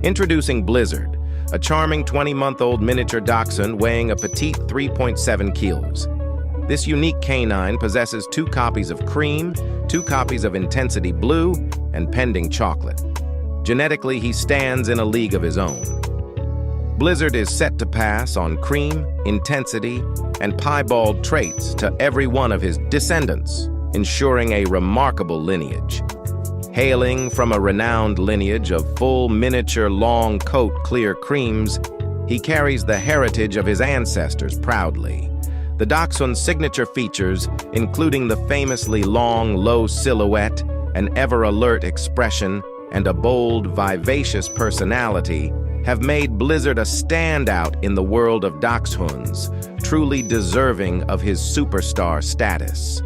Introducing Blizzard, a charming 20-month-old miniature dachshund weighing a petite 3.7 kilos. This unique canine possesses 2 copies of Cream, 2 copies of Intensity Blue, and Pending Chocolate. Genetically, he stands in a league of his own. Blizzard is set to pass on Cream, Intensity, and Piebald traits to every one of his descendants, ensuring a remarkable lineage. Hailing from a renowned lineage of full miniature long coat clear creams, he carries the heritage of his ancestors proudly. The Dachshund's signature features, including the famously long, low silhouette, an ever-alert expression, and a bold, vivacious personality, have made Blizzard a standout in the world of dachshunds, truly deserving of his superstar status.